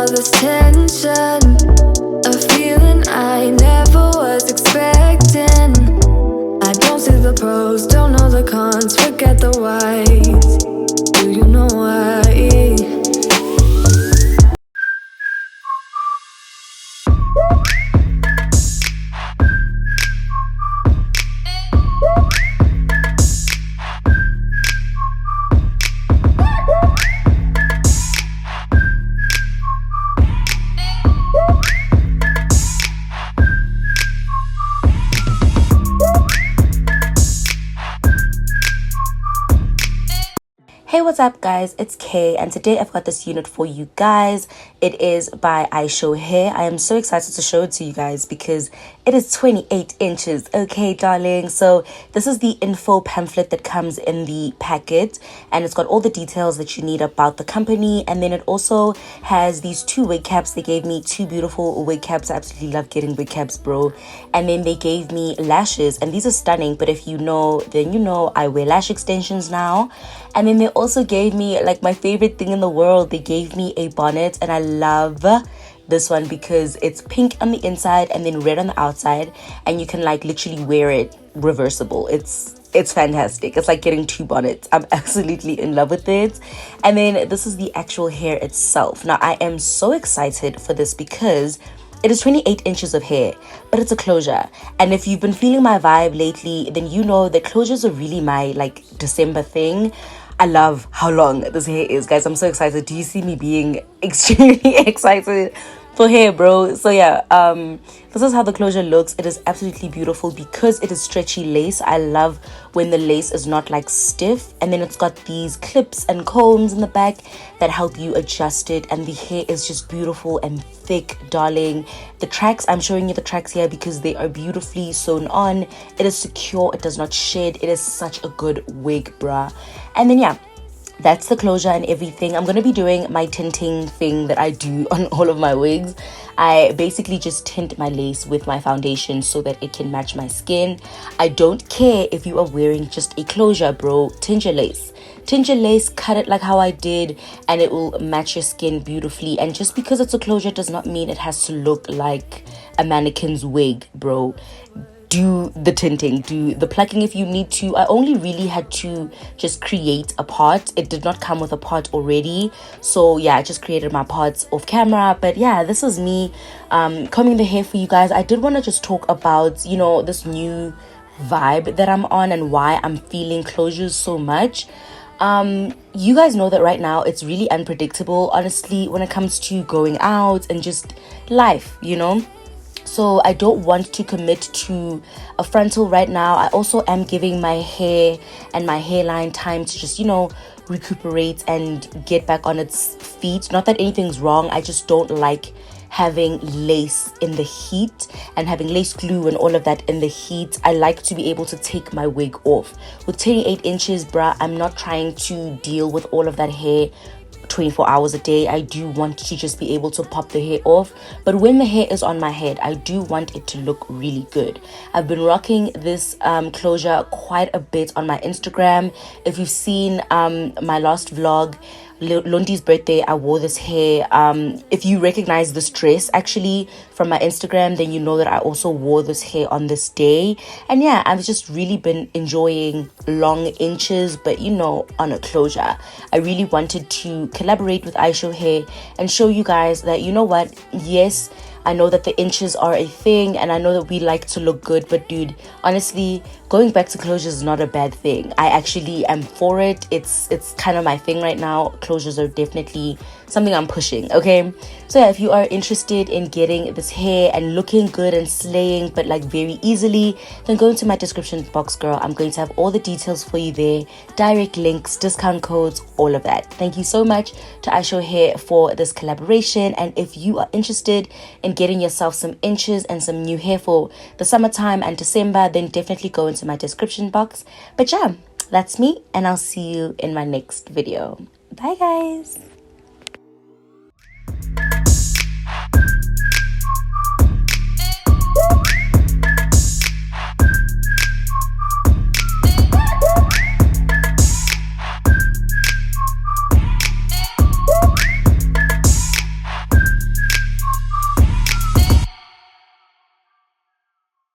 all this tension, a feeling I never was expecting. I don't see the pros, don't know the cons, forget the whys. Do you know why? Hey, what's up guys, it's Kay, and today I've got this unit for you guys. It is by Ishowbeauty. I am so excited to show it to you guys because it is 28 inches. Okay, darling. So this is the info pamphlet that comes in the packet, and it's got all the details that you need about the company. And then it also has these two wig caps. They gave me two beautiful wig caps. I absolutely love getting wig caps, bro. And then they gave me lashes, and these are stunning, but if you know, then you know I wear lash extensions now. And then they also gave me like my favorite thing in the world. They gave me a bonnet, and I love this one because it's pink on the inside and then red on the outside, and you can like literally wear it reversible. It's fantastic. It's like getting two bonnets. I'm absolutely in love with it. And then this is the actual hair itself. Now I am so excited for this because it is 28 inches of hair, but it's a closure. And if you've been feeling my vibe lately, then you know that closures are really my like December thing. I love how long this hair is, guys. I'm so excited. Do you see me being extremely excited for hair, bro? So yeah, this is how the closure looks. It is absolutely beautiful because it is stretchy lace. I love when the lace is not like stiff, and then it's got these clips and combs in the back that help you adjust it, and the hair is just beautiful and thick, darling. The tracks, I'm showing you the tracks here because they are beautifully sewn on. It is secure, it does not shed. It is such a good wig, bruh. And then yeah, that's the closure and everything. I'm going to be doing my tinting thing that I do on all of my wigs. I basically just tint my lace with my foundation so that it can match my skin. I don't care if you are wearing just a closure, bro. Tint your lace. Tint your lace, cut it like how I did, and it will match your skin beautifully. And just because it's a closure does not mean it has to look like a mannequin's wig, bro. Do the tinting, do the plucking if you need to. I only really had to just create a part. It did not come with a part already, so yeah, I just created my parts off camera. But yeah, this is me combing the hair for you guys. I did want to just talk about, you know, this new vibe that I'm on and why I'm feeling closures so much. You guys know that right now it's really unpredictable, honestly, when it comes to going out and just life, you know. So I don't want to commit to a frontal right now. I also am giving my hair and my hairline time to just, you know, recuperate and get back on its feet. Not that anything's wrong, I just don't like having lace in the heat and having lace glue and all of that in the heat. I like to be able to take my wig off. With 28 inches, bruh, I'm not trying to deal with all of that hair 24 hours a day. I do want to just be able to pop the hair off, but when the hair is on my head, I do want it to look really good. I've been rocking this closure quite a bit on my Instagram. If you've seen my last vlog, Londi's birthday, I wore this hair. If you recognize this dress actually from my Instagram, then you know that I also wore this hair on this day. And yeah, I've just really been enjoying long inches, but you know, on a closure. I really wanted to collaborate with Ishowbeauty and show you guys that, you know what, yes, I know that the inches are a thing, and I know that we like to look good, but dude, honestly, going back to closures is not a bad thing. I actually am for it. It's kind of my thing right now. Closures are definitely something I'm pushing, okay? So yeah, if you are interested in getting this hair and looking good and slaying, but like very easily, then go into my description box, girl. I'm going to have all the details for you there, direct links, discount codes, all of that. Thank you so much to Ishowbeauty for this collaboration. And if you are interested in getting yourself some inches and some new hair for the summertime and December, then definitely go into my description box. But yeah, that's me, and I'll see you in my next video. Bye guys.